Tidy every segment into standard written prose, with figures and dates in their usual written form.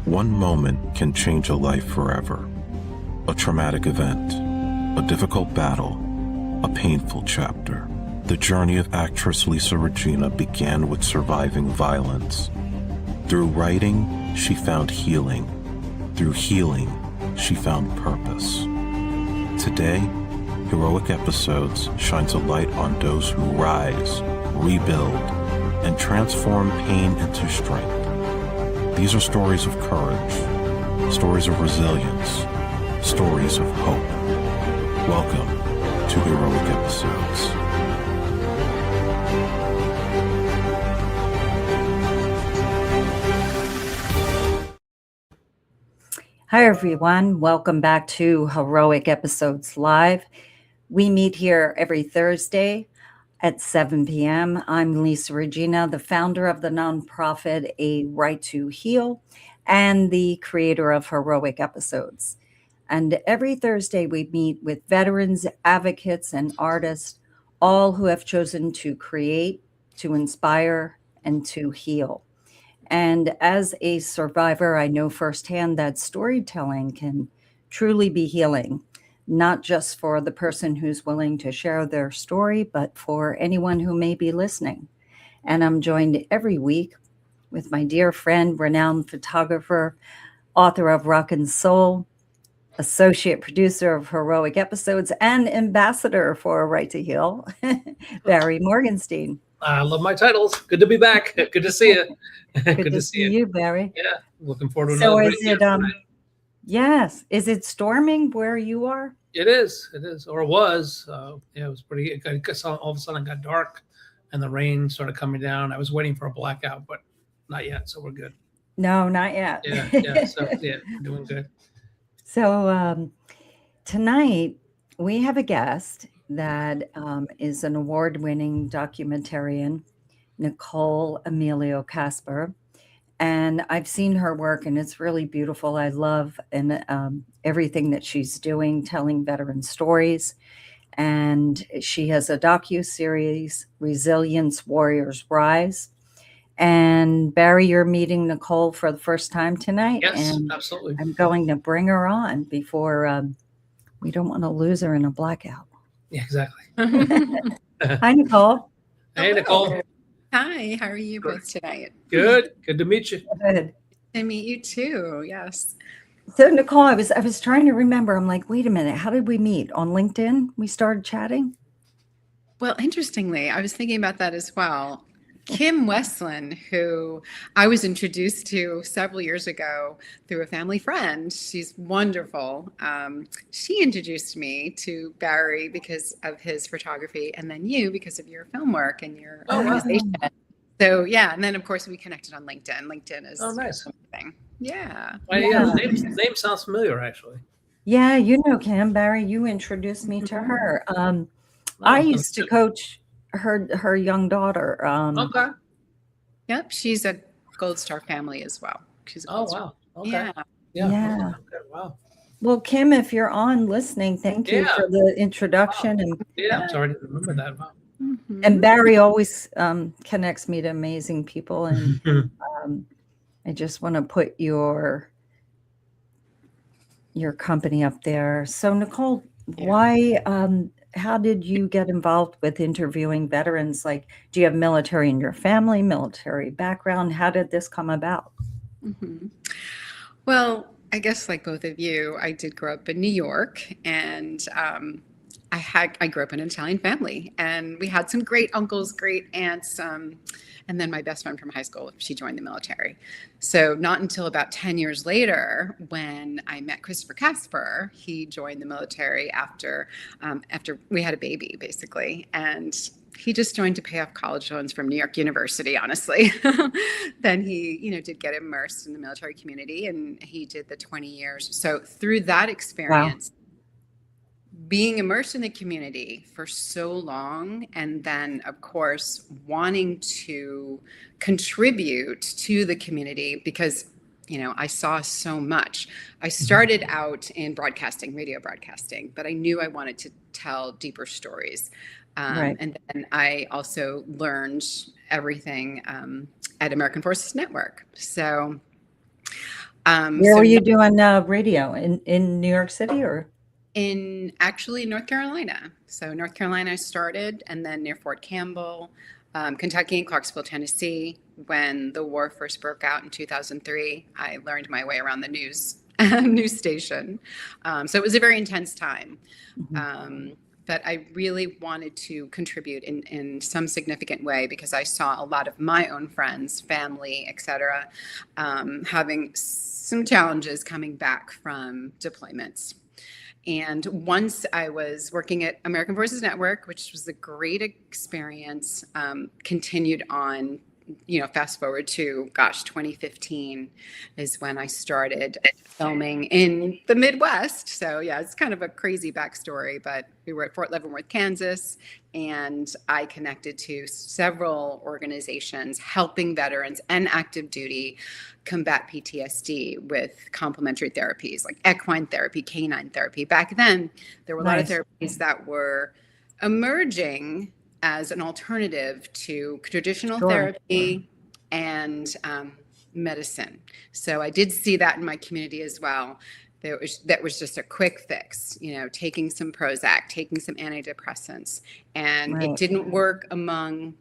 One moment can change a life forever. A traumatic event, a difficult battle, a painful chapter. The journey of actress Lisa Regina began with surviving violence. Through writing, she found healing. Through healing, she found purpose. Today, Heroic Episodes shines a light on those who rise, rebuild, and transform pain into strength. These are stories of courage, stories of resilience, stories of hope. Welcome to Heroic Episodes. Hi, everyone. Welcome back to Heroic Episodes Live. We meet here every Thursday at 7 p.m. I'm Lisa Regina, the founder of the nonprofit A Right to Heal and the creator of Heroic Episodes. And every Thursday we meet with veterans, advocates, and artists, all who have chosen to create, to inspire, and to heal. And as a survivor, I know firsthand that storytelling can truly be healing, not just for the person who's willing to share their story, but for anyone who may be listening. And I'm joined every week with my dear friend, renowned photographer, author of Rock and Soul, associate producer of Heroic Episodes, and ambassador for Right to Heal, Barry Morgenstein. I love my titles. Good to be back. Good to see you. Good to see you, Barry. Yeah, looking forward to So another is it yes, is it storming where you are? It is, or it was. Yeah, it was pretty. All of a sudden, it got dark, and the rain started coming down. I was waiting for a blackout, but not yet. So we're good. No, not yet. Yeah. So yeah, we're doing good. So tonight we have a guest that is an award-winning documentarian, Nicole Emilio Casper. And I've seen her work, and it's really beautiful. I love everything that she's doing, telling veteran stories. And she has a docu-series, Resilience Warriors Rise. And Barry, you're meeting Nicole for the first time tonight. Yes, and absolutely. I'm going to bring her on before we don't want to lose her in a blackout. Yeah, exactly. Hi, Nicole. Hey, Nicole. Hi, how are you both tonight? Good to meet you. Good. To meet you too, yes. So Nicole, I was trying to remember. I'm like, wait a minute, how did we meet? On LinkedIn? We started chatting? Well, interestingly, I was thinking about that as well. Kim Westland, who I was introduced to several years ago through a family friend. She's wonderful. She introduced me to Barry because of his photography, and then you because of your film work and your organization. So yeah, and then of course we connected on LinkedIn. LinkedIn is nice. Something. Yeah. The name sounds familiar, actually. Yeah, you know Kim. Barry, you introduced me to her. I used to coach her young daughter. Okay. Yep, she's a Gold Star family as well. She's a Gold Star. Okay. Yeah. Okay. Wow. Well, Kim, if you're on listening, thank you for the introduction. Wow. I'm sorry to remember that. Wow. Mm-hmm. And Barry always connects me to amazing people, and I just want to put your company up there. So, Nicole, why? How did you get involved with interviewing veterans? Like, do you have military in your family, military background? How did this come about? Mm-hmm. Well, I guess like both of you, I did grow up in New York, and I grew up in an Italian family, and we had some great uncles, great aunts, and then my best friend from high school, she joined the military. So not until about 10 years later, when I met Christopher Casper, he joined the military after we had a baby, basically. And he just joined to pay off college loans from New York University, honestly. Then he, did get immersed in the military community, and he did the 20 years. So through that experience, being immersed in the community for so long, and then of course wanting to contribute to the community because I saw so much. I started out in broadcasting, radio broadcasting, but I knew I wanted to tell deeper stories. And then I also learned everything at American Forces Network. So Where So were you doing radio in New York City or? in actually North Carolina. So North Carolina I started, and then near Fort Campbell, Kentucky, and Clarksville, Tennessee. When the war first broke out in 2003, I learned my way around the news station. So it was a very intense time. But I really wanted to contribute in some significant way because I saw a lot of my own friends, family, etc., having some challenges coming back from deployments. And once I was working at American Voices Network, which was a great experience, continued on, fast forward to, 2015 is when I started filming in the Midwest. So yeah, it's kind of a crazy backstory, but we were at Fort Leavenworth, Kansas, and I connected to several organizations helping veterans and active duty combat PTSD with complementary therapies like equine therapy, canine therapy. Back then, there were a lot of therapies that were emerging as an alternative to traditional therapy and medicine. So I did see that in my community as well. That was just a quick fix, taking some Prozac, taking some antidepressants, and it didn't work among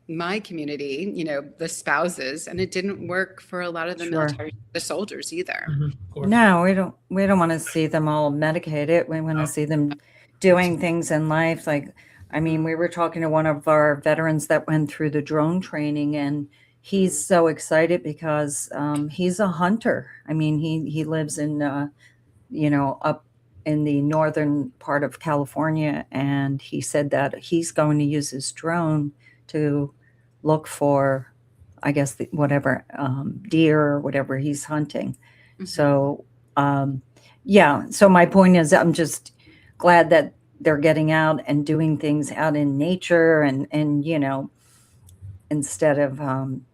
my community, the spouses, and it didn't work for a lot of the military, the soldiers either. No, we don't want to see them all medicated. We want to see them doing things in life. Like, I mean, we were talking to one of our veterans that went through the drone training, and he's so excited because he's a hunter. I mean, he lives in, up in the northern part of California, and he said that he's going to use his drone to look for, I guess, whatever deer or whatever he's hunting. So, so my point is, I'm just glad that they're getting out and doing things out in nature and instead of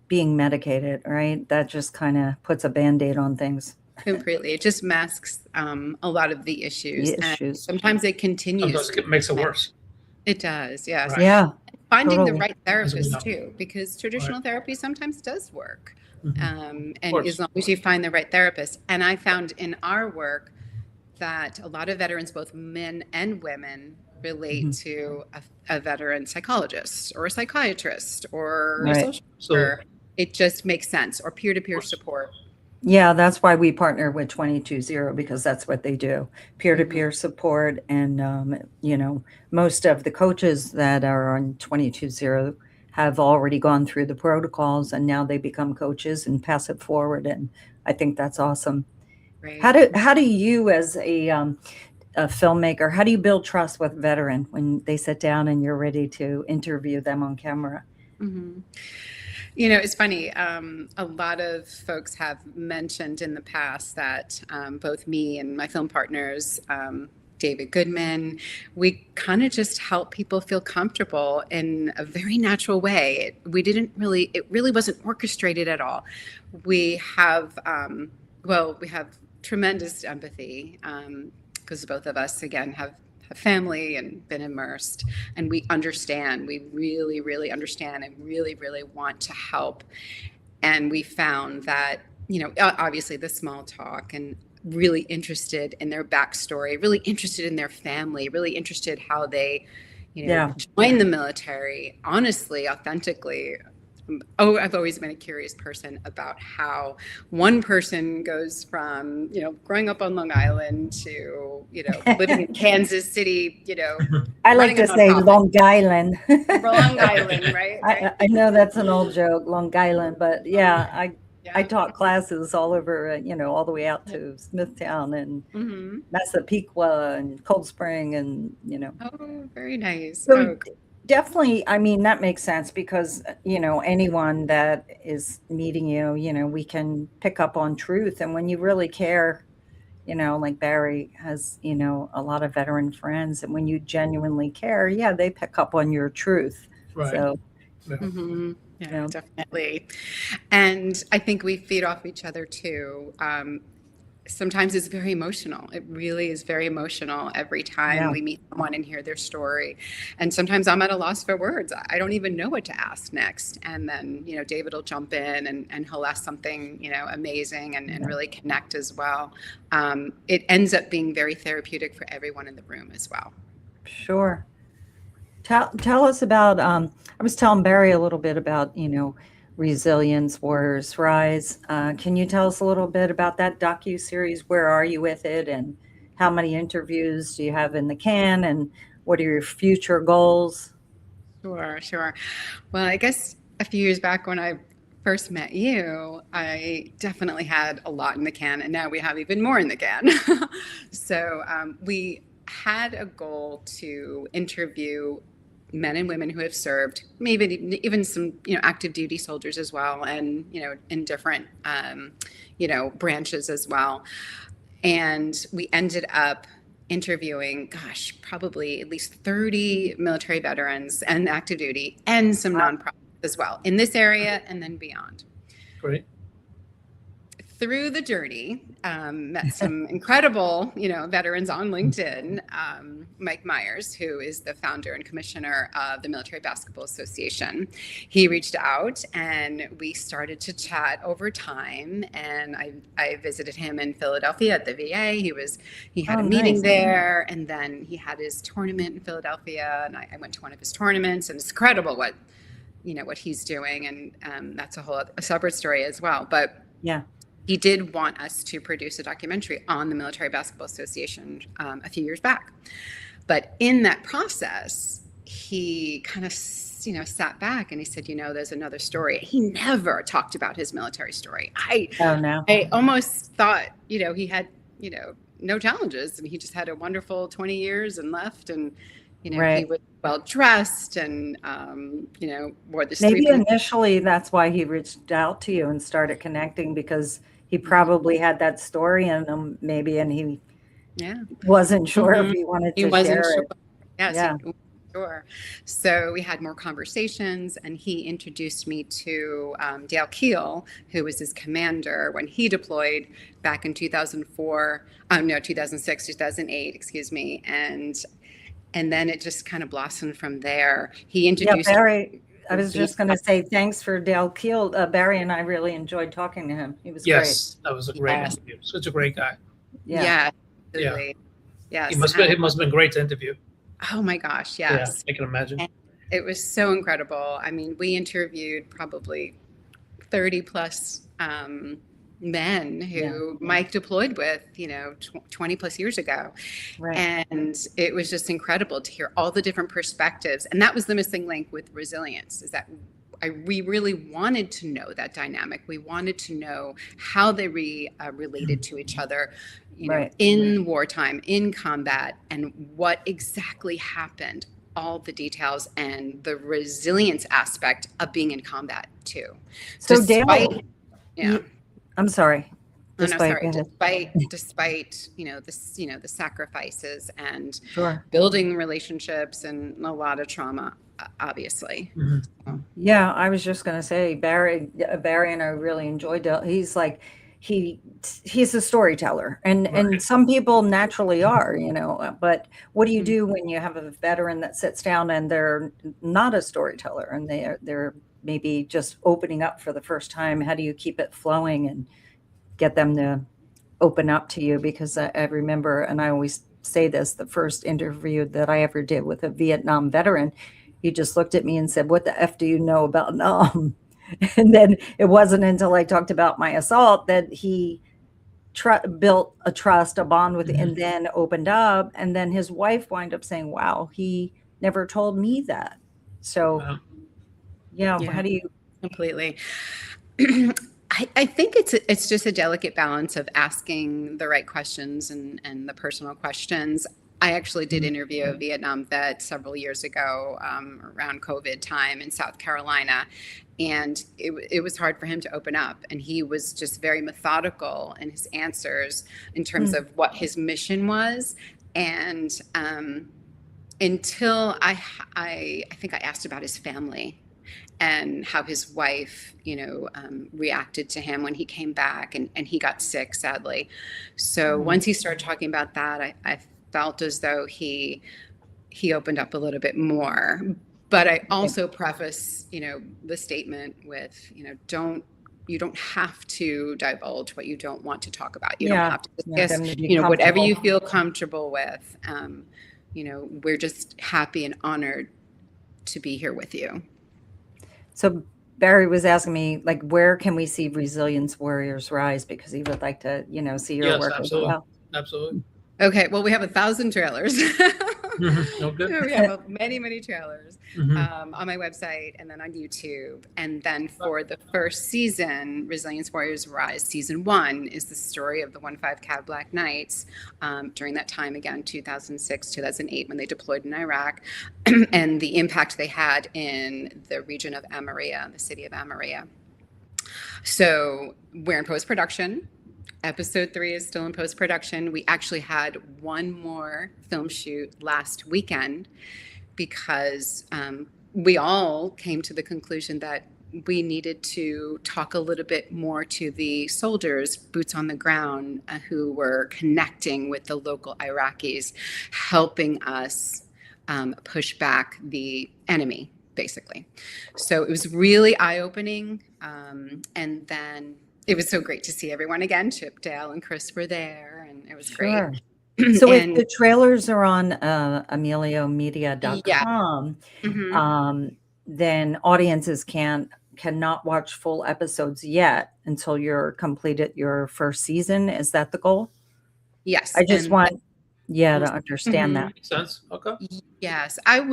being medicated, right? That just kind of puts a Band-Aid on things. Completely. It just masks a lot of the issues. And sometimes it continues. Sometimes it makes it worse. It does, yes. Right. Yeah. Finding the right therapist too, because traditional therapy sometimes does work. And as long as you find the right therapist. And I found in our work that a lot of veterans, both men and women, relate to a veteran psychologist or a psychiatrist or a social worker. It just makes sense, or peer-to-peer support. Yeah, that's why we partner with 220, because that's what they do. Peer-to-peer support. And, most of the coaches that are on 220 have already gone through the protocols, and now they become coaches and pass it forward. And I think that's awesome. Right. How do you, as a filmmaker, how do you build trust with veteran when they sit down and you're ready to interview them on camera? It's funny. A lot of folks have mentioned in the past that both me and my film partners, David Goodman, we kind of just help people feel comfortable in a very natural way. It really wasn't orchestrated at all. We have, we have tremendous empathy because both of us, again, have family and been immersed, and we really, really understand and really, really want to help. And we found that, obviously the small talk and really interested in their backstory, really interested in their family, really interested how they, join the military, honestly, authentically. I've always been a curious person about how one person goes from, growing up on Long Island to, living in Kansas City, I like to say Long Island. Long Island, right? I know that's an old joke, Long Island, but I taught classes all over, all the way out to Smithtown and Massapequa and Cold Spring and, Oh, very nice. So definitely, I mean, that makes sense because, anyone that is meeting you, we can pick up on truth. And when you really care, like Barry has, a lot of veteran friends. And when you genuinely care, they pick up on your truth. Right. So, definitely. And I think we feed off each other too. sometimes it's very emotional. It really is very emotional every time Yeah. we meet someone and hear their story. And sometimes I'm at a loss for words. I don't even know what to ask next. And then, David will jump in and he'll ask something, amazing and really connect as well. It ends up being very therapeutic for everyone in the room as well. Sure. Tell us about, I was telling Barry a little bit about, Resilience Warriors Rise. Can you tell us a little bit about that docu-series? Where are you with it, and how many interviews do you have in the can, and what are your future goals? Sure. Well, I guess a few years back when I first met you, I definitely had a lot in the can, and now we have even more in the can. So we had a goal to interview men and women who have served, maybe even some, active duty soldiers as well, and, in different, branches as well. And we ended up interviewing, probably at least 30 military veterans and active duty and some nonprofits as well in this area and then beyond. Great. Through the journey, met some incredible, veterans on LinkedIn. Mike Myers, who is the founder and commissioner of the Military Basketball Association, he reached out and we started to chat over time. And I visited him in Philadelphia at the VA. He had a meeting there, and then he had his tournament in Philadelphia, and I went to one of his tournaments, and it's incredible what he's doing, and that's a separate story as well. But yeah. He did want us to produce a documentary on the Military Basketball Association a few years back. But in that process, he kind of, sat back and he said, there's another story. He never talked about his military story. I almost thought, he had, no challenges, and he just had a wonderful 20 years and left. And, right. He was well dressed and, wore this. Maybe initially that's why he reached out to you and started connecting, because he probably had that story in him, maybe, and he wasn't sure if he wanted to share it. Yes, yeah. Sure. So we had more conversations, and he introduced me to Dale Keel, who was his commander when he deployed back in 2006, 2008, excuse me. And then it just kind of blossomed from there. He introduced Barry. I was just going to say thanks for Dale Keel. Barry and I really enjoyed talking to him. He was great. Yes, that was a great interview. Such a great guy. Yeah. Absolutely. Yes. It must have been great to interview. Oh my gosh, yes. Yeah, I can imagine. And it was so incredible. I mean, we interviewed probably 30 plus men who Mike deployed with, 20 plus years ago. Right. And it was just incredible to hear all the different perspectives. And that was the missing link with resilience, is that we really wanted to know that dynamic. We wanted to know how they related to each other, in wartime, in combat, and what exactly happened, all the details, and the resilience aspect of being in combat too. So Dale, I'm sorry. Despite the sacrifices and building relationships and a lot of trauma, obviously. Mm-hmm. Yeah, I was just going to say Barry and I really enjoyed it. He's like he's a storyteller, and some people naturally are, but what do you do when you have a veteran that sits down and they're not a storyteller and they're maybe just opening up for the first time? How do you keep it flowing and get them to open up to you? Because I remember, and I always say this, the first interview that I ever did with a Vietnam veteran, he just looked at me and said, "What the F do you know about Nam?" And then it wasn't until I talked about my assault that he built a trust, a bond with, and then opened up. And then his wife wound up saying, "Wow, he never told me that." So, how do you? Completely. I think it's just a delicate balance of asking the right questions and the personal questions. I actually did interview a Vietnam vet several years ago around COVID time in South Carolina, and it was hard for him to open up. And he was just very methodical in his answers in terms of what his mission was. And until I think I asked about his family. and how his wife, reacted to him when he came back, and he got sick, sadly. So once he started talking about that, I felt as though he opened up a little bit more. But I also preface, the statement with, you don't have to divulge what you don't want to talk about. You don't have to discuss, whatever you feel comfortable with. We're just happy and honored to be here with you. So Barry was asking me, like, where can we see Resilience Warriors Rise? Because he would like to, see your work as well. Absolutely. Okay, well, we have 1,000 trailers. Oh, good. We have many, many trailers on my website and then on YouTube. And then for the first season, Resilience Warriors Rise, season 1 is the story of the 1-5 Cav Black Knights during that time, again, 2006, 2008, when they deployed in Iraq, and the impact they had in the region of Amaria, the city of Amaria. So we're in post-production. Episode 3 is still in post-production. We actually had one more film shoot last weekend because we all came to the conclusion that we needed to talk a little bit more to the soldiers, boots on the ground, who were connecting with the local Iraqis, helping us push back the enemy, basically. So it was really eye-opening. And then it was so great to see everyone again. Chip, Dale, and Chris were there, and it was great. So if the trailers are on emiliomedia.com, then audiences cannot watch full episodes yet until you're completed your first season. Is that the goal? Yes. I just want to understand that. Makes sense. Okay. Yes, I'm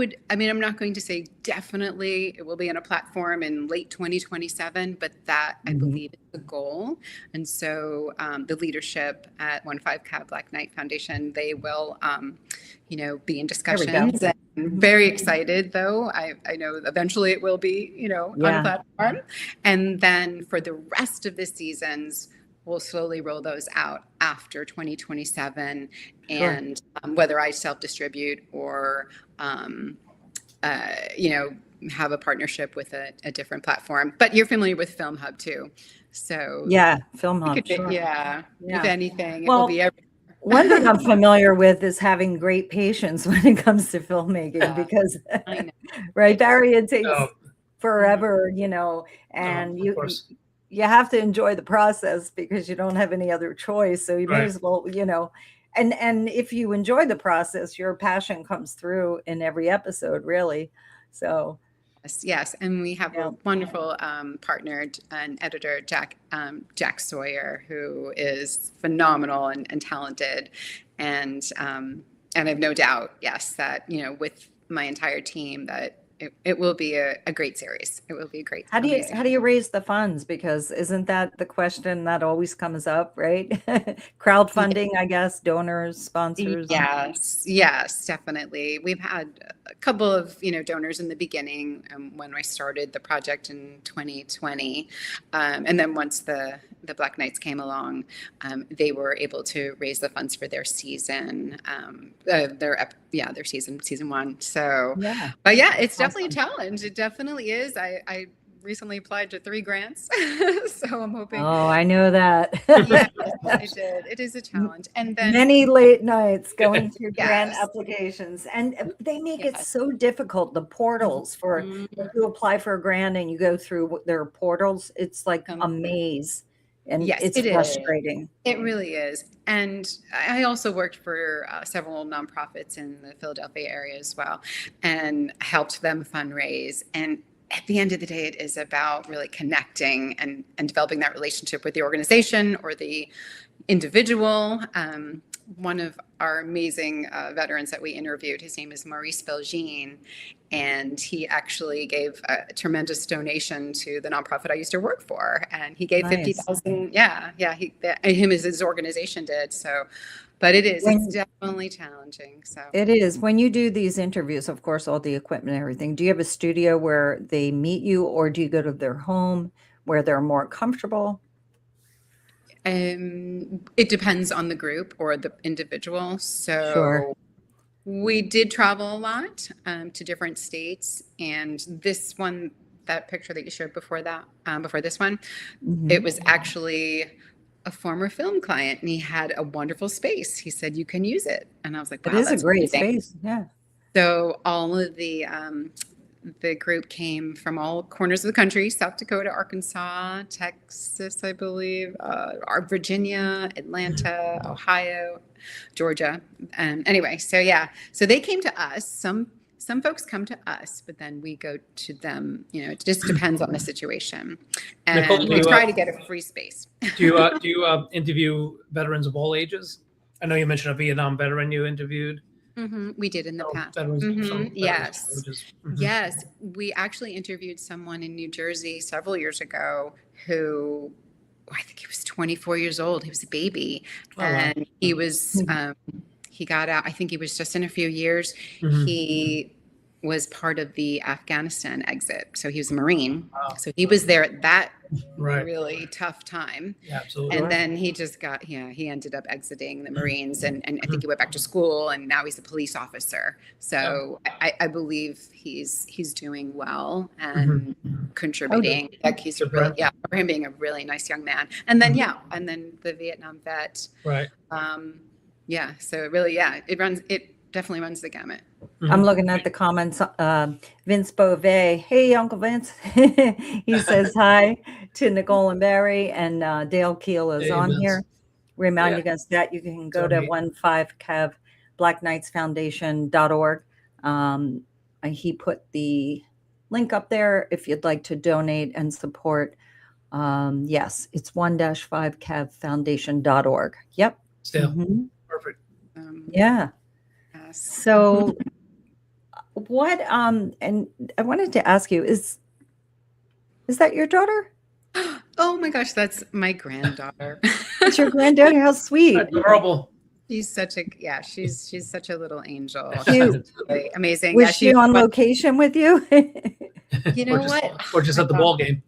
not going to say definitely it will be on a platform in late 2027, but that I believe is the goal. And so the leadership at 1-5 Cav Black Knight Foundation, they will, be in discussions. And very excited, though. I know eventually it will be, on a platform. And then for the rest of the seasons, we'll slowly roll those out after 2027, and whether I self-distribute or, have a partnership with a different platform. But you're familiar with Film Hub too, so Film Hub. If anything, it will be everywhere. One thing I'm familiar with is having great patience when it comes to filmmaking, because I know. right, Barry, it takes forever, and you have to enjoy the process because you don't have any other choice. So you may as well, and if you enjoy the process, your passion comes through in every episode, really. So yes, and we have a wonderful partner and editor, Jack Sawyer, who is phenomenal and talented, and I have no doubt, that with my entire team that it will be a great series. It will be a great. How do you raise the funds? Because isn't that the question that always comes up, right? Crowdfunding, I guess, donors, sponsors. Yes, definitely. We've had a couple of donors in the beginning when I started the project in 2020, and then once the Black Knights came along, they were able to raise the funds for their season, their season 1. So, but it's definitely a challenge. It definitely is. I recently applied to 3 grants, so I'm hoping. Oh, I know that. Yes, I did. It is a challenge, and then many late nights going through grant applications, and they make it so difficult. The portals for if you apply for a grant and you go through their portals, it's like a maze. And it's frustrating. It really is. And I also worked for several nonprofits in the Philadelphia area as well, and helped them fundraise. And at the end of the day, it is about really connecting and developing that relationship with the organization or the individual. One of our amazing veterans that we interviewed, his name is Maurice Belgine, and he actually gave a tremendous donation to the nonprofit I used to work for, and he gave 50,000. His organization did. So, but it's definitely challenging. So it is. When you do these interviews, of course, all the equipment and everything, do you have a studio where they meet you, or do you go to their home where they're more comfortable? It depends on the group or the individual. So we did travel a lot to different states, and this one, that picture that you showed before that, before this one, Mhm. it was actually a former film client, and he had a wonderful space. He said, "You can use it," and I was like, It "Wow, is a that's great amazing." space. Yeah. So all of the group came from all corners of the country: South Dakota, Arkansas, Texas, I believe, Virginia, Atlanta, Ohio, Georgia. And anyway, so yeah, so they came to us. Some folks come to us, but then we go to them. You know, it just depends on the situation, Nicole, and do we you, try to get a free space. do you interview veterans of all ages? I know you mentioned a Vietnam veteran you interviewed. We did in the So past. veterans, so veterans of Yes. all ages. Mhm. Yes, we actually interviewed someone in New Jersey several years ago who, I think he was 24 years old. He was a baby, Oh, wow. and he was he got out. I think he was just in a few years. Mhm. He was part of the Afghanistan exit, so he was a Marine. Wow. So he was there at that Right. really tough time. Yeah, absolutely. And then he just got, he ended up exiting the Marines, and I think he went back to school, and now he's a police officer. So I believe he's doing well and contributing. Like he's Good really, friend. yeah, for him being a really nice young man. And then, and then the Vietnam vet. Right. Yeah. So really, yeah, it definitely runs the gamut. I'm looking at the comments. Vince Beauvais. Hey, Uncle Vince. He says hi to Nicole and Barry, and Dale Keel is Hey, on Vince. here. Remind Yeah. you guys that you can go to Donate. 15cav blackknightsfoundation.org. He put the link up there if you'd like to donate and support. Yes, it's 1-5cavfoundation.org. Yep. Still Mhm. perfect. Yeah. Yes. So what and I wanted to ask you, is that your daughter? Oh my gosh, that's my granddaughter. It's your granddaughter? How sweet. Adorable. She's such such a little angel. Cute. She's really amazing. Was Yeah, she on location with you? You know Or just- what? Or just at the ball game.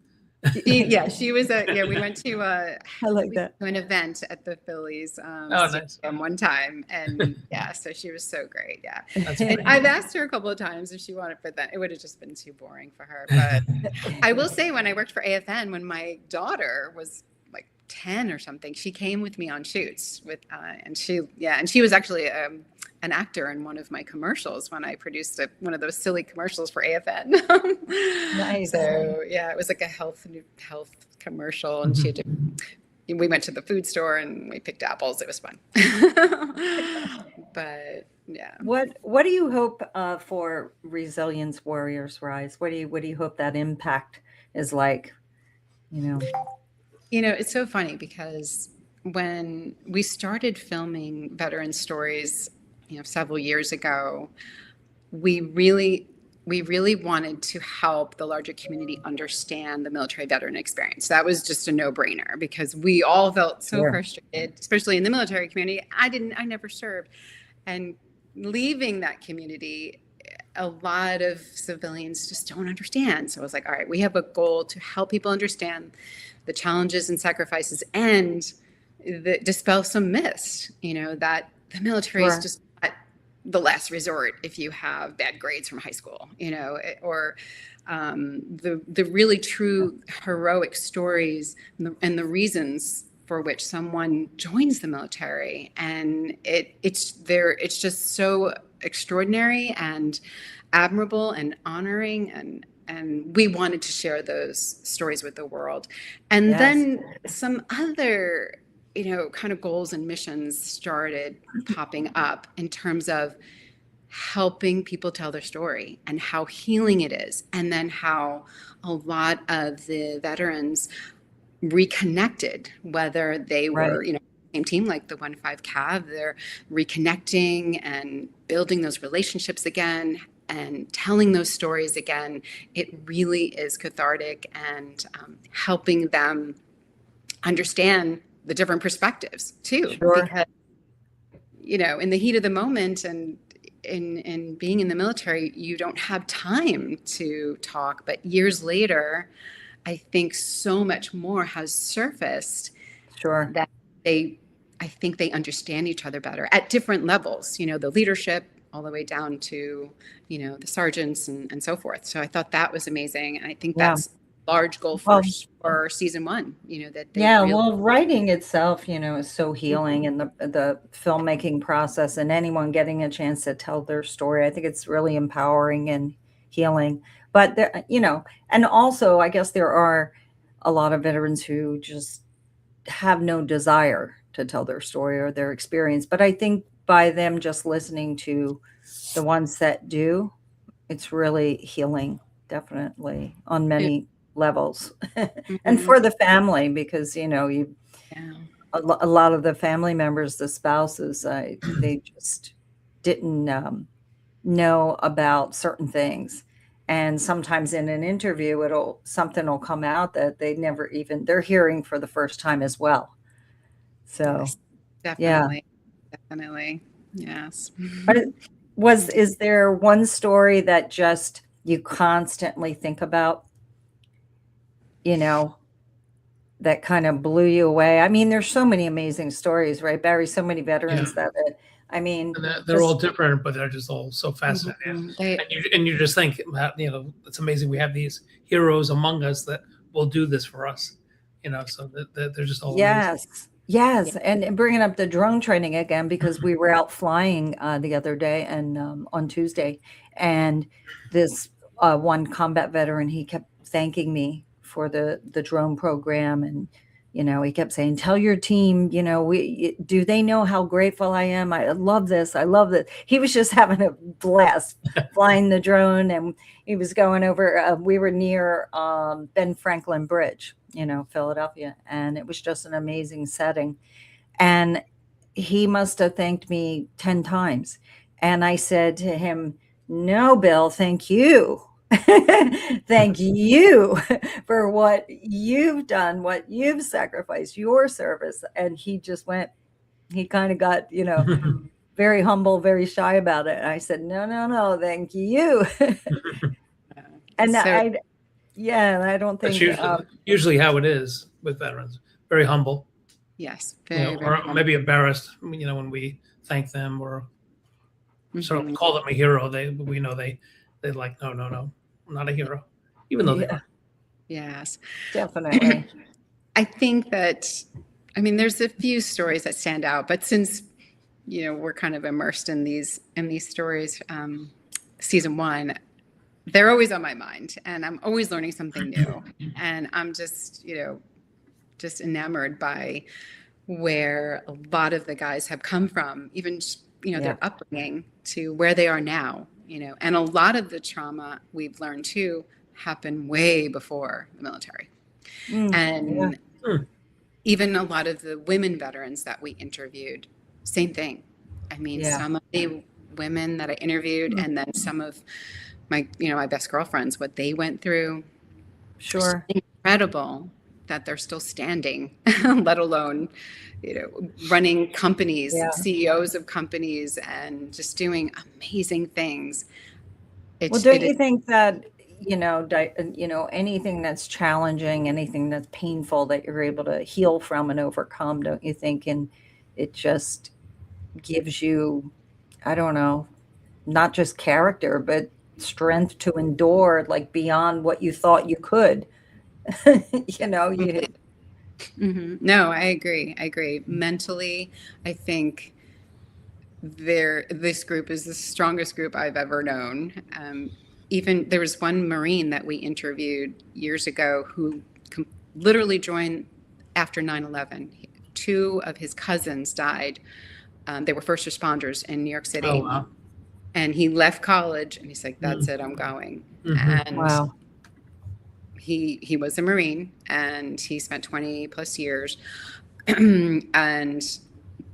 Yeah, she was we went to I like that. to an event at the Phillies Nice. stadium one time, and yeah, so she was so great. Yeah. That's And great. I've asked her a couple of times if she wanted, but then it would have just been too boring for her. But I will say, when I worked for AFN, when my daughter was like 10 or something, she came with me on shoots and she was actually an actor in one of my commercials when I produced one of those silly commercials for AFN. Nice. So yeah, it was like a health commercial, and we went to the food store and we picked apples. It was fun. But yeah. What do you hope for Resilience Warriors Rise? What do you hope that impact is like? It's so funny because when we started filming veteran stories, several years ago, we really wanted to help the larger community understand the military veteran experience. That was just a no-brainer because we all felt so Sure. frustrated, especially in the military community. I never served. And leaving that community, a lot of civilians just don't understand. So I was like, all right, we have a goal to help people understand the challenges and sacrifices and dispel some myths, that the military Sure. is just the last resort if you have bad grades from high school, or the really true heroic stories and the reasons for which someone joins the military. And it's just so extraordinary and admirable and honoring, and we wanted to share those stories with the world. And Yes. then some other kind of goals and missions started popping up in terms of helping people tell their story and how healing it is. And then how a lot of the veterans reconnected, whether they were, Right. same team like the 15cav, they're reconnecting and building those relationships again and telling those stories again. It really is cathartic and helping them understand the different perspectives too. Sure. Because, in the heat of the moment and in being in the military, you don't have time to talk. But years later, I think so much more has surfaced Sure. that I think they understand each other better at different levels, the leadership, all the way down to, the sergeants and so forth. So I thought that was amazing. And I think Yeah. that's a large goal Well, for season one, that they yeah, really, well, writing itself, is so healing, and the filmmaking process, and anyone getting a chance to tell their story. I think it's really empowering and healing. But there, and also I guess there are a lot of veterans who just have no desire to tell their story or their experience. But I think by them just listening to the ones that do, it's really healing, definitely on many levels. And Mhm. for the family, because you Yeah. a lot of the family members, the spouses, they just didn't know about certain things. And sometimes in an interview, something will come out that they're hearing for the first time as well. So, Yes, yeah. definitely. Yes. But is there one story that just you constantly think about, you know, that kind of blew you away? I mean, there's so many amazing stories, right, Barry? So many Yeah. veterans that, I mean, And they're all different, but they're just all so fascinating. They, And you just think, it's amazing we have these heroes among us that will do this for us. So that they're just all amazing. yes, yes, and bringing up the drone training again, because we were out flying the other day and on Tuesday, and this one combat veteran, he kept thanking me for the drone program, and he kept saying, "Tell your team, do they know how grateful I am? I love this. I love this." He was just having a blast flying the drone, and he was going over. We were near Ben Franklin Bridge, Philadelphia, and it was just an amazing setting. And he must have thanked me 10 times. And I said to him, "No, Bill, thank you." Thank you for what you've done, what you've sacrificed, your service. And he kind of got, very humble, very shy about it. And I said, "No, no, no, thank you." And so I don't That's think, usually how it is with veterans. Very humble, yes, very, or very maybe embarrassed, when we thank them or sort of call them a hero. They're like, no, no, no, I'm not a hero, even though they yeah, are. yes. definitely. I think that, there's a few stories that stand out, but since, we're kind of immersed in these stories, season one, they're always on my mind, and I'm always learning something new. And I'm just, just enamored by where a lot of the guys have come from, even, their upbringing to where they are now, and a lot of the trauma we've learned too happened way before the military. And even a lot of the women veterans that we interviewed, same thing. Some of the women that I interviewed, and then some of my, my best girlfriends, what they went through. Sure. It's incredible that they're still standing, let alone, running companies, CEOs of companies, and just doing amazing things. Well, don't you think that, anything that's challenging, anything that's painful that you're able to heal from and overcome, don't you think? And it just gives you, I don't know, not just character, but strength to endure, like beyond what you thought you could. No, I agree. Mentally, I think this group is the strongest group I've ever known. Even there was one Marine that we interviewed years ago who literally joined after 9/11. Two of his cousins died. They were first responders in New York City. Oh, wow. And he left college and he's like, "That's it, I'm going." And Wow. he was a Marine, and he spent 20 plus years. And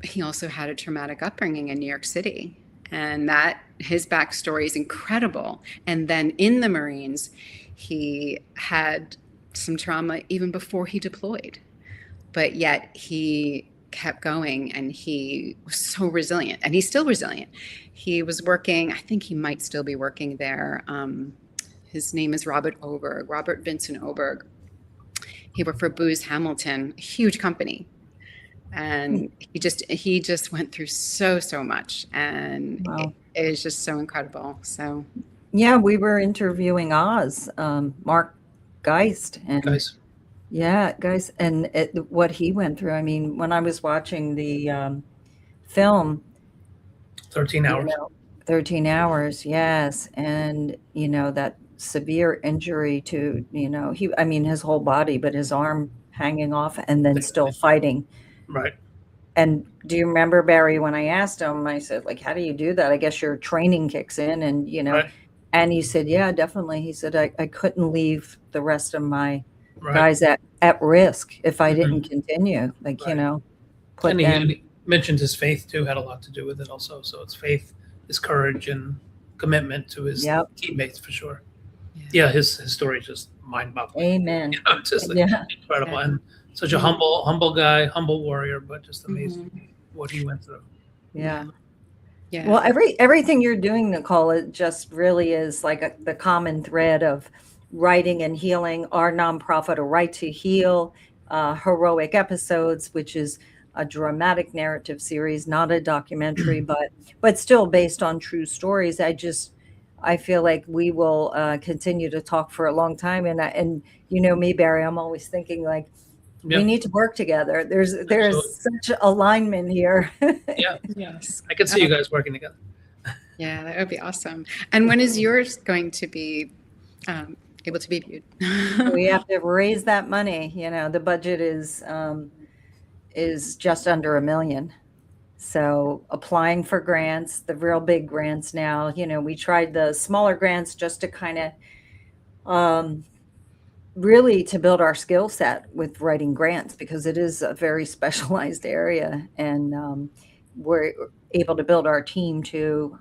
he also had a traumatic upbringing in New York City. And his backstory is incredible. And then in the Marines, he had some trauma even before he deployed. But yet he kept going, and he was so resilient, and he's still resilient. He was working, I think he might still be working there. His name is Robert Vincent Oberg. He worked for Booz Hamilton, a huge company. And he just went through so much. And Wow. it is just so incredible. So Yeah, we were interviewing Oz, Mark Geist, and Guys, yeah, guys, and what he went through. I mean, when I was watching the film, 13 you hours. know, 13 hours, yes, and that severe injury to, I mean, his whole body, but his arm hanging off, and then still fighting. Right. And do you remember, Barry, when I asked him, I said, like, how do you do that? I guess your training kicks in, and Right. and he said, yeah, definitely. He said, I couldn't leave the rest of my Right. guys at risk if I Mhm. didn't continue. Like, Right. put And them. he mentioned his faith too had a lot to do with it also. So it's faith, his courage, and commitment to his Yep. teammates for sure. Yeah, his story is just mind-boggling. Amen. It's just Yeah. incredible, Yeah. and such a humble guy, humble warrior, but just amazing Mhm. what he went through. Yeah. Yeah. Well, everything you're doing, Nicole, it just really is like the common thread of writing and healing. Our nonprofit, A Right to Heal, Heroic Episodes, which is a dramatic narrative series, not a documentary, but still based on true stories. I feel like we will continue to talk for a long time, and me, Barry, I'm always thinking like Yeah. we need to work together. There's Absolutely. such alignment here. Yeah, Yes. I can see you guys working together. Yeah, that would be awesome. And when is yours going to be able to be viewed? We have to raise that money. The budget is just under $1 million. So applying for grants, the real big grants now, we tried the smaller grants just to kind of really to build our skill set with writing grants, because it is a very specialized area, and we're able to build our team too.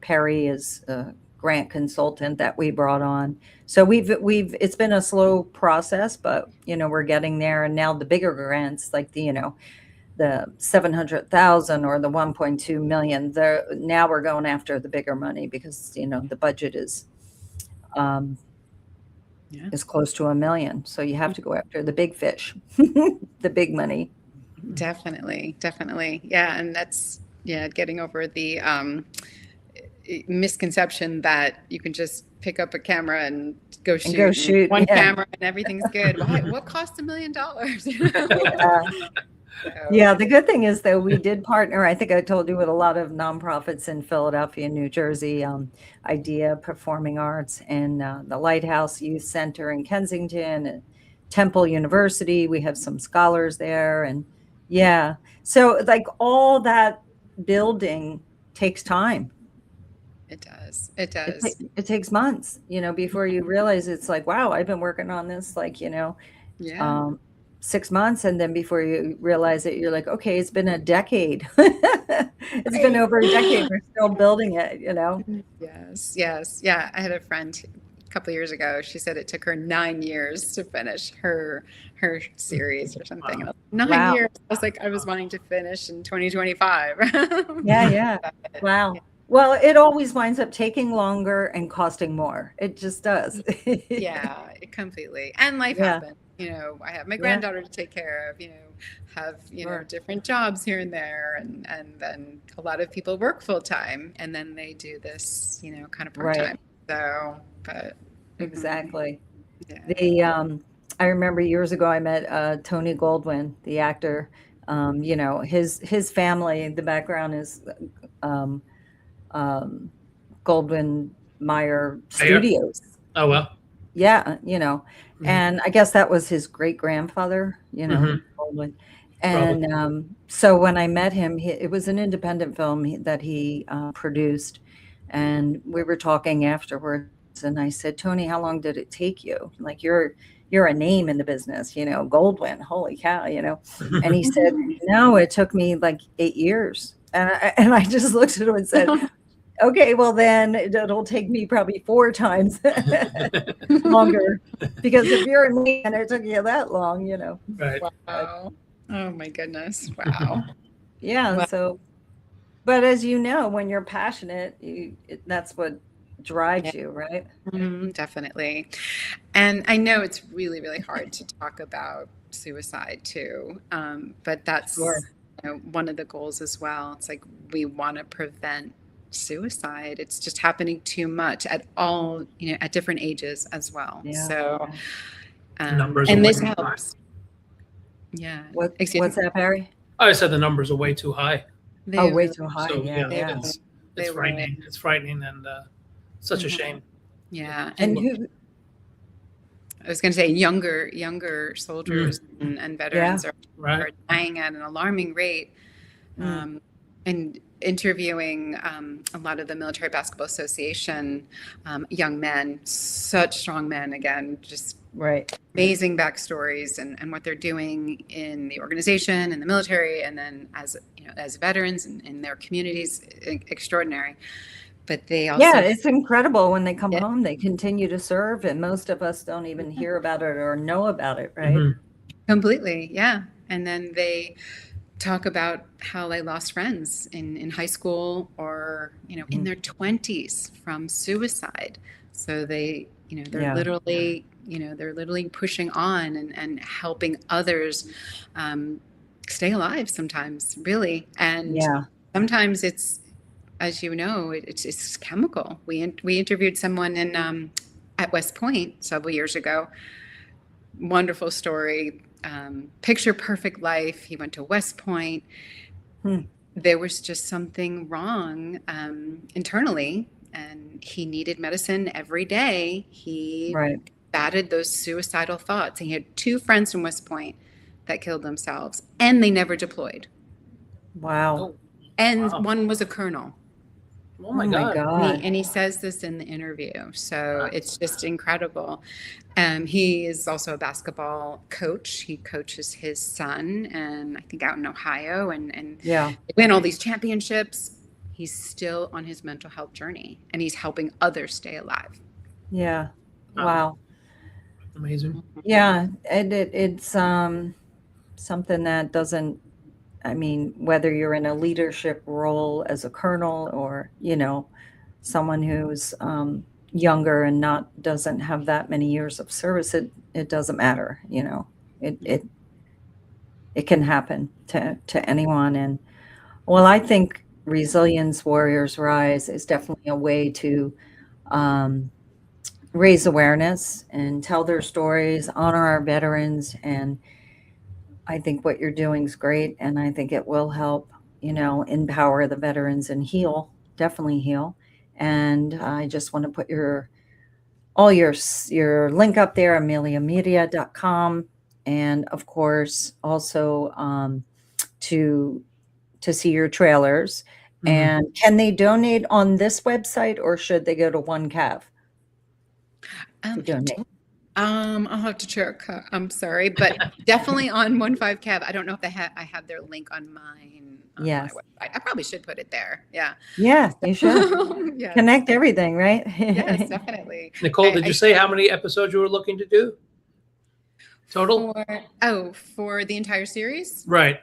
Perry is a grant consultant that we brought on. So it's been a slow process, but we're getting there. And now the bigger grants, like the 700,000 or the 1.2 million, now we're going after the bigger money, because the budget is is close to $1 million. So you have to go after the big fish, the big money. Definitely. Yeah. And that's, getting over the misconception that you can just pick up a camera and go shoot, one camera and everything's good. What cost $1 million? Yeah, the good thing is, though, we did partner, I think I told you, with a lot of nonprofits in Philadelphia, New Jersey, IDEA Performing Arts, and the Lighthouse Youth Center in Kensington, and Temple University. We have some scholars there. And yeah, so like all that building takes time. It does. It does. It takes months, before you realize it's like, wow, I've been working on this, like, 6 months, and then before you realize it, you're like, okay, it's been a decade. It's been over a decade. We're still building it, Yes. Yeah. I had a friend a couple of years ago. She said it took her 9 years to finish her series or something. Wow. 9 years. I was like, I was wanting to finish in 2025. Yeah. Wow. Well, it always winds up taking longer and costing more. It just does. Yeah, completely. And life happens. I have my granddaughter to take care of, have, different jobs here and there. And then a lot of people work full time, and then they do this, kind of part time. So, but. Exactly. Yeah. I remember years ago, I met Tony Goldwyn, the actor. His family, the background is Goldwyn Mayer Studios. Oh, well. Yeah, and I guess that was his great grandfather, Goldwyn. And so when I met him, it was an independent film that he produced, and we were talking afterwards. And I said, Tony, how long did it take you? Like, you're a name in the business, Goldwyn, holy cow, And he said, no, it took me like 8 years. And I just looked at him and said, okay, well then it'll take me probably 4 times longer, because if you're in me and it took you that long, Right. Wow. Oh my goodness. Wow. Yeah. Wow. So, but as you know, when you're passionate, that's what drives you, right? Definitely. And I know it's really, really hard to talk about suicide too. But that's Sure. one of the goals as well. It's like we want to prevent suicide. It's just happening too much at all, at different ages as well. Yeah. So, Numbers and are this way too high. helps. Yeah. What's Excuse me. that, Barry? I said the numbers are way too high. They Oh, way really- too high. So, Yeah, they yeah. really- It's they frightening. It's frightening, and such a Mhm. shame. Yeah. And And who? I was going to say younger soldiers and veterans are Right. dying at an alarming rate. Mm. And interviewing a lot of the Military Basketball Association young men, such strong men, again, just Right. amazing backstories and what they're doing in the organization and the military, and then as veterans in their communities, extraordinary. But they also Yeah, it's incredible when they come Yeah. home, they continue to serve, and most of us don't even hear about it or know about it, right? Mhm. completely, yeah. And then they talk about how they lost friends in high school or in their 20s from suicide. So they're Yeah. literally pushing on and helping others stay alive sometimes, really. And Yeah. sometimes it's, as you know, it's chemical. We interviewed someone at West Point several years ago. Wonderful story. Picture perfect life. He went to West Point. Hmm. There was just something wrong internally, and he needed medicine every day. He Right. batted those suicidal thoughts. He had 2 friends from West Point that killed themselves, and they never deployed. Wow. Oh, And Wow. one was a colonel. oh my God. And he says this in the interview. So it's just incredible. He is also a basketball coach. He coaches his son, and I think out in Ohio, and Yeah. they win all these championships. He's still on his mental health journey, and he's helping others stay alive. Yeah. Wow. Wow. Amazing. Yeah. And it's something that doesn't, I mean, whether you're in a leadership role as a colonel or, someone who's younger and doesn't have that many years of service, it doesn't matter, it can happen to anyone. And well, I think Resilience Warriors Rise is definitely a way to raise awareness and tell their stories, honor our veterans. And I think what you're doing is great. And I think it will help, empower the veterans and definitely heal. And I just want to put your link up there, ameliamedia.com. And of course, also to see your trailers. Mhm. And can they donate on this website, or should they go to One Cav to donate? I'll have to check. I'm sorry, but definitely on 15 Cav. I don't know if I have their link on mine. On Yes. my website. I probably should put it there. Yeah. Yeah, you should Yes. connect everything, right? Yes, definitely. Nicole, did you say how many episodes you were looking to do? Total? For the entire series? Right.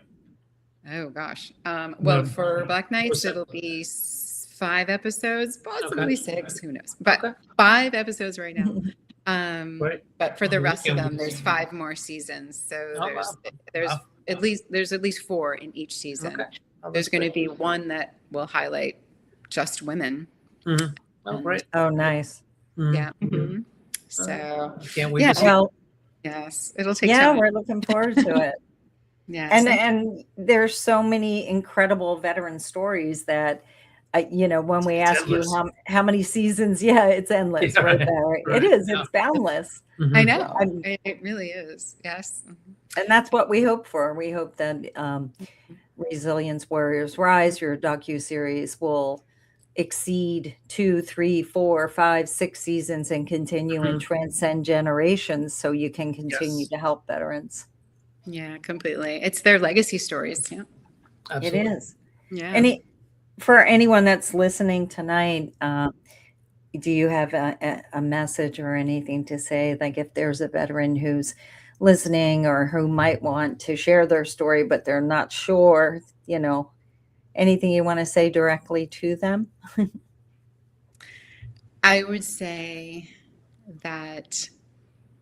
Oh gosh. No. Well, for Black Knights, seven. it'll be 5 episodes, possibly Okay. 6. Who knows? But Okay. 5 episodes right now. Right. But for the Oh, rest of yeah. them, there's 5 more seasons. So Oh, wow. there's Wow. at least 4 in each season. Okay. Oh, There's that's going to great. be one that will highlight just women. Oh, great. Oh, nice. Mhm. Yeah. Mhm. Mhm. So Can't wait Yeah. to see. Well, yes, it'll take yeah, time. we're looking forward to it. Yes. And there's so many incredible veteran stories that, when we It's ask you endless. how many seasons, yeah, it's endless, Yeah, right right, there. right, It is. yeah. It's boundless. Mhm. I know. I'm- It really is. Yes. And that's what we hope for. We hope that Resilience Warriors Rise, your docu-series, will exceed 2, 3, 4, 5, 6 seasons and continue and transcend generations, so you can continue Yes. to help veterans. Yeah, completely. It's their legacy stories. Yeah. Absolutely. It is. Yeah. For anyone that's listening tonight, do you have a message or anything to say? Like if there's a veteran who's listening or who might want to share their story, but they're not sure, anything you want to say directly to them? I would say that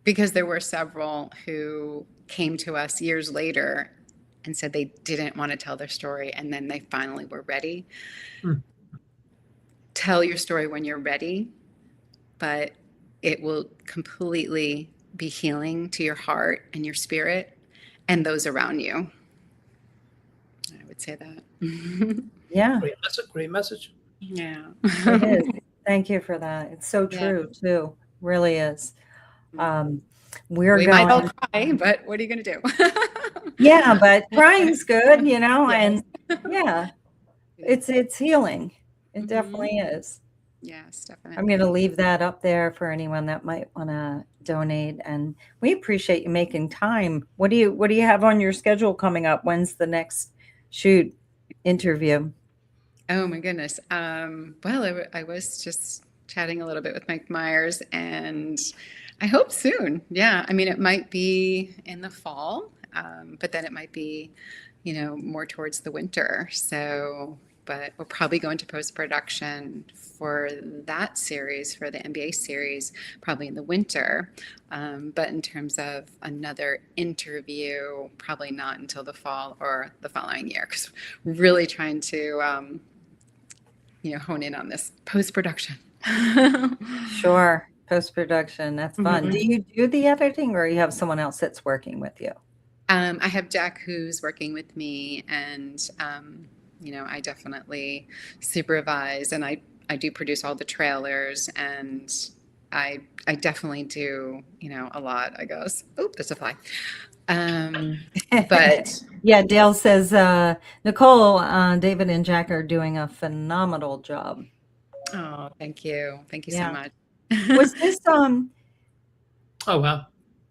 because there were several who came to us years later and said they didn't want to tell their story, and then they finally were ready. Hmm. tell your story when you're ready, but it will completely be healing to your heart and your spirit and those around you. I would say that. Yeah, Great message. Yeah. it is. Thank you for that. It's so Yeah. true too. Really is. We're We going. might all cry, but what are you going to do? Yeah, but crying's good, you know, Yes. and yeah, it's healing. It Mhm. definitely is. Yes, I'm definitely. going to leave that up there for anyone that might want to donate, and we appreciate you making time. What do you have on your schedule coming up? When's the next shoot interview? Oh my goodness. Well, I was just chatting a little bit with Mike Myers, and I hope soon. Yeah, I mean, it might be in the fall, but then it might be, more towards the winter. So, but we'll probably go into post-production for that series, for the NBA series, probably in the winter. But in terms of another interview, probably not until the fall or the following year, because we're really trying to hone in on this post-production. Sure, post-production. That's fun. Do Mhm. you do the editing, or you have someone else that's working with you? I have Jack who's working with me, and I definitely supervise, and I do produce all the trailers, and I definitely do a lot. I guess. Oh, there's a fly. But Yeah, Dale says, Nicole, David and Jack are doing a phenomenal job. oh, thank you so Yeah. much. Was this Oh wow.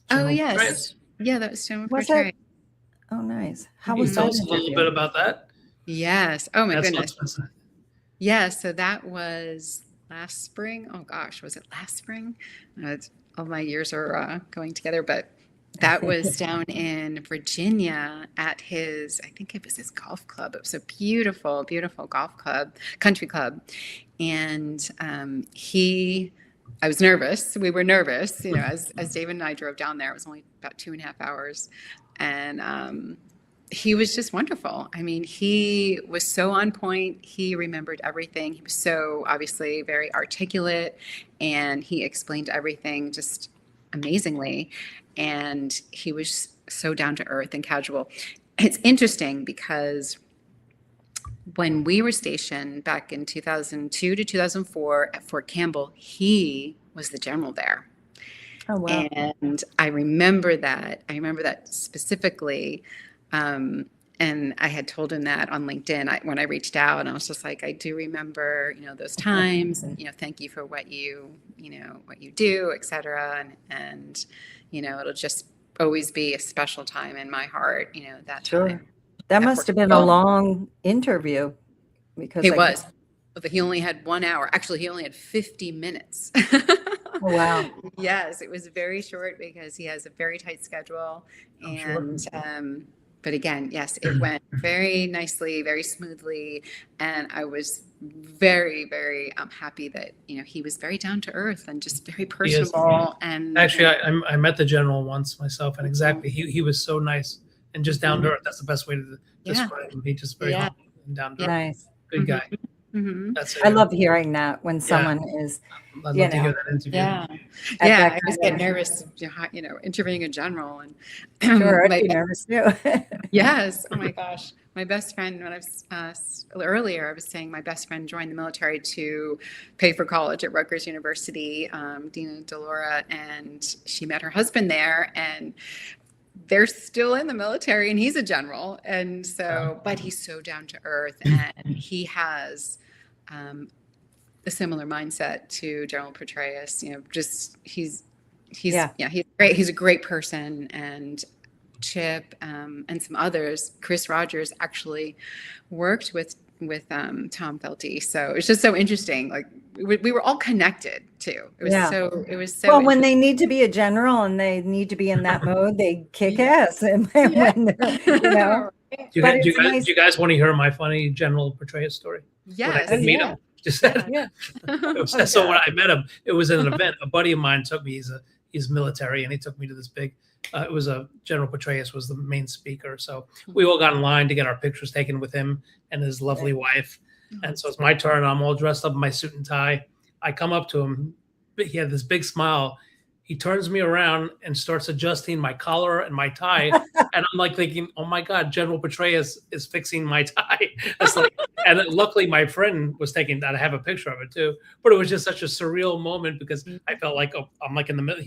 Oh General yes, Petraeus. yeah, that was General Was Petraeus. it? Oh, nice. How Can you was tell that us a little interview? bit about that? Yes. Oh my That's goodness. fascinating. Yeah, so that was last spring. Oh gosh, was it last spring? All my years are going together, but that was down in Virginia at I think it was his golf club. It was a beautiful, beautiful golf club, country club. And I was nervous. We were nervous, as David and I drove down there. It was only about 2.5 hours. And he was just wonderful. I mean, he was so on point. He remembered everything. He was so obviously very articulate, and he explained everything just amazingly. And he was so down to earth and casual. It's interesting because when we were stationed back in 2002 to 2004 at Fort Campbell, he was the general there. Oh, wow. And I remember that. Specifically. And I had told him that on LinkedIn when I reached out, and I was just like, I do remember, those times, and thank you for what you do, et cetera. And it'll just always be a special time in my heart, that Sure. time. That at must Fort have been a Campbell. long interview because It was. But he only had 1 hour. Actually, he only had 50 minutes. Oh, wow. Yes, it was very short because he has a very tight schedule. I'm sure. And but again, yes, it went very nicely, very smoothly, and I was very, very happy that he was very down to earth and just very personable. And Actually, I met the general once myself, and exactly, he was so nice and just down to earth. That's the best way to describe him. He just very Yeah. humble and down to earth. Nice. Good guy. Mhm. That's it. I love hearing that when Yeah. someone is, I'd love you to know. hear that interview. Yeah, At yeah. that I always kind get of- nervous, interviewing a general, and sure, I'd my be nervous too. Yes. Oh my gosh. My best friend, when I was earlier, I was saying my best friend joined the military to pay for college at Rutgers University, Dina Delora, and she met her husband there, and they're still in the military, and he's a general. And so, but he's so down to earth, and he has a similar mindset to General Petraeus. Just he's Yeah. he's great. He's a great person. And Chip and some others, Chris Rogers actually worked with Tom Felty. So it's just so interesting. Like we were all connected too. It was Yeah. so Well, when they need to be a general and they need to be in that mode, they kick ass. And when they're, Do you, But guys, do, you it's guys, nice- do you guys want to hear my funny General Petraeus story? When I Yes. did meet yeah. him. Just that. Yeah. So when I met him, it was at an event. A buddy of mine took me. He's military, and he took me to this big. It was a General Petraeus was the main speaker. So we all got in line to get our pictures taken with him and his lovely wife. And so it's my turn. I'm all dressed up in my suit and tie. I come up to him. He had this big smile. He turns me around and starts adjusting my collar and my tie. And I'm like thinking, oh my God, General Petraeus is fixing my tie. It's like, and then luckily my friend was taking that. I have a picture of it too. But it was just such a surreal moment because I felt like I'm like in the middle.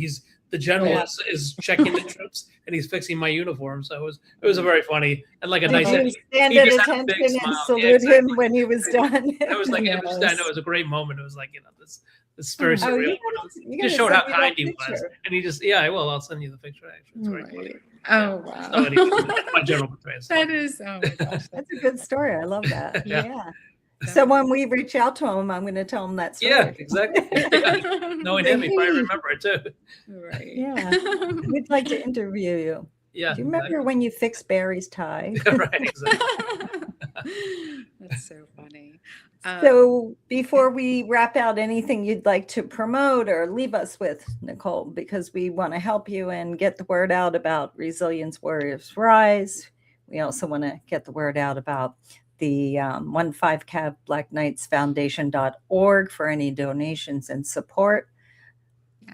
The general is checking the troops and he's fixing my uniform. So it was a very funny and like a nice. You stand he at just had a attention big and smile. salute Yeah, exactly. him when he was done. It was like Yes. I know it was a great moment. It was like this very Oh, surreal. you Just gotta showed how send me that kind he was, picture. and he just I will. I'll send you the picture. Actually, it's very funny. Right. Oh, wow. So anyway, that's my General Petraeus. That is, oh my gosh. That's a good story. I love that. Yeah. Yeah. So when we reach out to him, I'm going to tell him that story. Yeah, exactly. Knowing him, he probably remember it too. Right. Yeah. We'd like to interview you. Yeah. Do you remember when you fixed Barry's tie? exactly. Right. Exactly. That's so funny. So before we wrap out, anything you'd like to promote or leave us with, Nicole, because we want to help you and get the word out about Resilience Warriors Rise. We also want to get the word out about the 15cav Black Knights Foundation.org for any donations and support.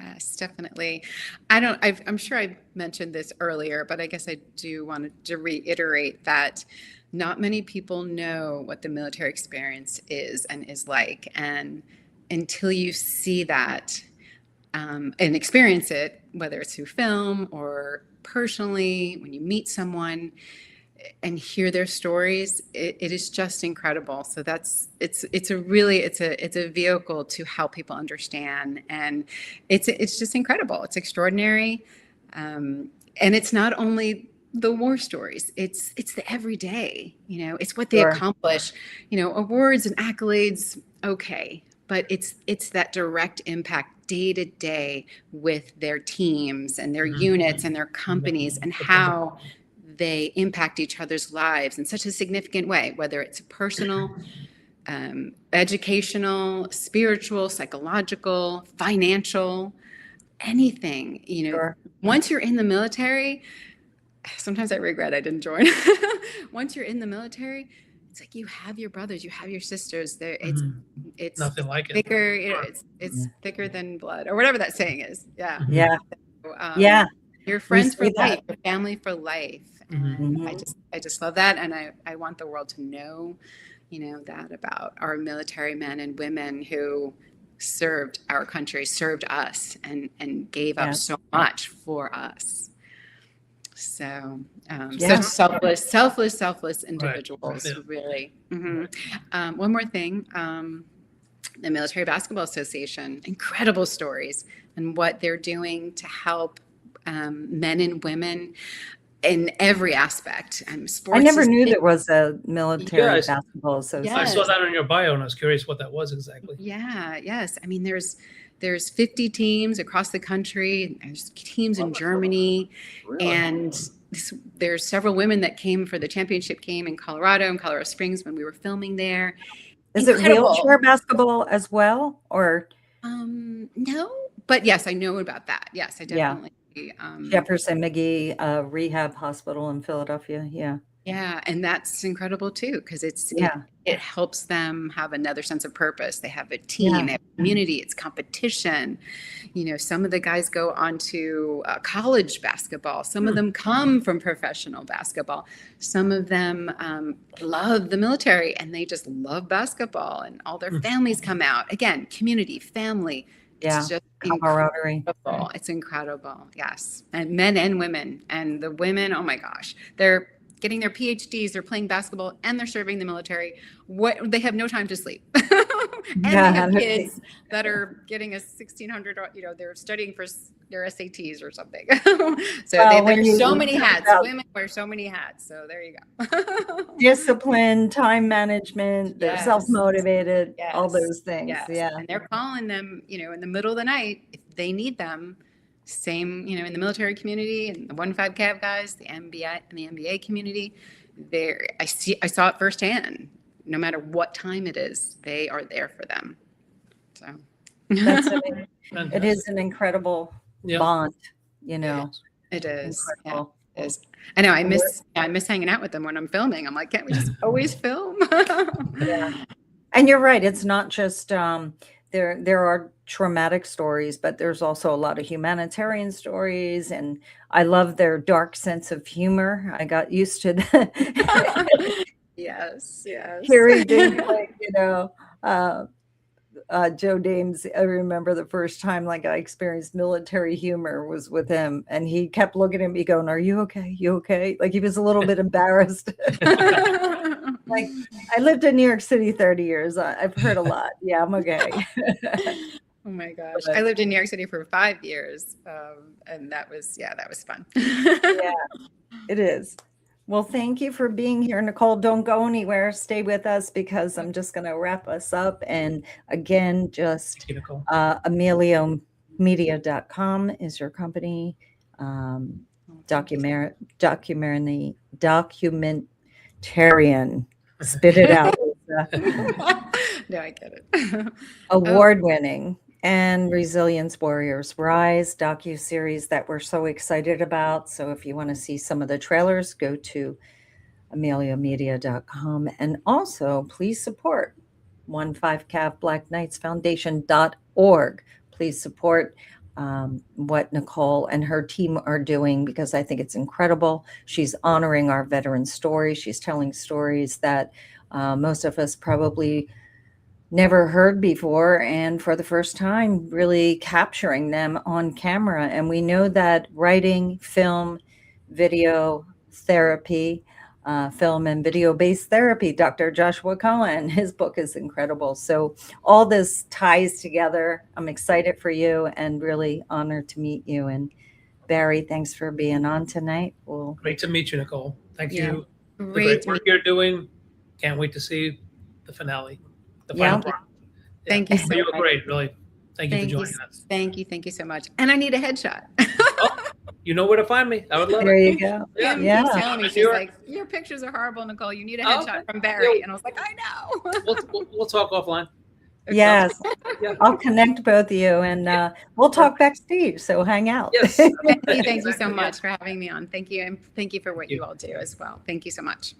Yes, definitely. I'm sure I mentioned this earlier, but I guess I do want to reiterate that not many people know what the military experience is and is like. And until you see that and experience it, whether it's through film or personally, when you meet someone and hear their stories, it is just incredible. So it's a vehicle to help people understand, and it's just incredible. It's extraordinary, and it's not only the war stories. It's the everyday. It's what they Sure. accomplish. Awards and accolades, okay, but it's that direct impact day to day with their teams and their units and their companies and how they impact each other's lives in such a significant way, whether it's personal, educational, spiritual, psychological, financial, anything. Sure. Once you're in the military, sometimes I regret I didn't join. Once you're in the military, it's like you have your brothers, you have your sisters. There, it's Nothing like it. thicker. It's thicker than blood, or whatever that saying is. Yeah. Yeah. So, Yeah. Your friends for say that. life, your family for life. And Mhm. I just love that. And I want the world to know, that about our military men and women who served our country, served us, and gave Yeah. up so much for us. So, Yeah. such selfless individuals, Yeah. really. One more thing. The Military Basketball Association, incredible stories and what they're doing to help men and women in every aspect. Sports I never is knew big. there was a military Yes. basketball association. I Yes. saw that on your bio, and I was curious what that was exactly. Yeah, yes. I mean, there's 50 teams across the country. There's teams in Germany, and there's several women that came for the championship game in Colorado and Colorado Springs when we were filming there. Is it Incredible. wheelchair basketball as well? Or No, but yes, I know about that. Yes, I Yeah. definitely. Jefferson McGee Rehab Hospital in Philadelphia? Yeah. Yeah, and that's incredible too, because Yeah. it helps them have another sense of purpose. They have a team, Yeah. they have community, it's competition. Some of the guys go on to college basketball. Some of them come from professional basketball. Some of them love the military and they just love basketball, and all their families come out. Again, community, family. Yeah. It's just Camaraderie. incredible. It's incredible. Yes. And men and women. And the women, oh my gosh, they're getting their PhDs, they're playing basketball, and they're serving the military. They have no time to sleep. And Yeah, they have no kids that are getting a 1,600, they're studying for their SATs or something. So Well, they when wear you so many talk hats. about- Women wear so many hats. So there you go. Discipline, time management, they're Yes. self-motivated, all Yes. those things. Yes. Yeah. And they're calling them, in the middle of the night if they need them. Same, in the military community and the 15cav guys, the MBA and the MBA community. I saw it firsthand. No matter what time it is, they are there for them. So That's Fantastic. it is an incredible Yeah. bond, it is. Yeah, incredible. it is. I know. I miss hanging out with them when I'm filming. I'm like, can't we just always film? Yeah. And you're right. It's not just there are traumatic stories, but there's also a lot of humanitarian stories, and I love their dark sense of humor. I got used to that. Yes, yes. Hearing things like, Joe Dames. I remember the first time like I experienced military humor was with him, and he kept looking at me going, "Are you okay? You okay?" Like he was a little bit embarrassed. Like I lived in New York City 30 years. I've heard a lot. Yeah, I'm okay. Oh my gosh. But- I lived in New York City for 5 years. And that was fun. Yeah, it is. Well, thank you for being here, Nicole. Don't go anywhere. Stay with us because I'm just going to wrap us up. And again, just Thank you, Nicole. AmeliaMedia.com is your company. Documentarian. Spit it out. No, I get it. Award-winning and Resilience Warriors Rise docu-series that we're so excited about. So if you want to see some of the trailers, go to AmeliaMedia.com. And also, please support 15 Black Knights Foundation.org. Please support what Nicole and her team are doing because I think it's incredible. She's honoring our veteran stories. She's telling stories that most of us probably never heard before, and for the first time really capturing them on camera. And we know that writing, film, video therapy, film and video based therapy, Dr. Joshua Cohen, his book is incredible. So all this ties together. I'm excited for you and really honored to meet you. And Barry, thanks for being on tonight. Great to meet you, Nicole. Thank Yeah. you. The Great. great work you're doing. Can't wait to see the finale. The final part. Yeah. Thank you so You were much. great, really. Thank you for Thank you. joining us. Thank you so much. And I need a headshot. You know where to find me. I would love There it. you go. Yeah. Kim Yeah. keeps telling me, If she's you're- like, your pictures are horrible, Nicole. You need a Oh, headshot okay. from Barry. And I was like, I know. We'll talk offline. Yes, Yeah. I'll connect both of you and we'll talk backstage. So hang out. Yes. Thank you so Exactly, much for having me on. Thank you. And thank you for what you. you all do as well. Thank you so much.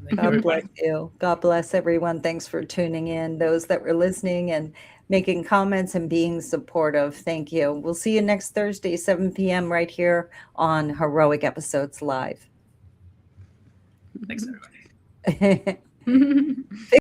Thank you, God everybody. bless you. God bless everyone. Thanks for tuning in. Those that were listening and making comments and being supportive. Thank you. We'll see you next Thursday, 7 p.m. right here on Heroic Episodes Live. Thanks, everybody.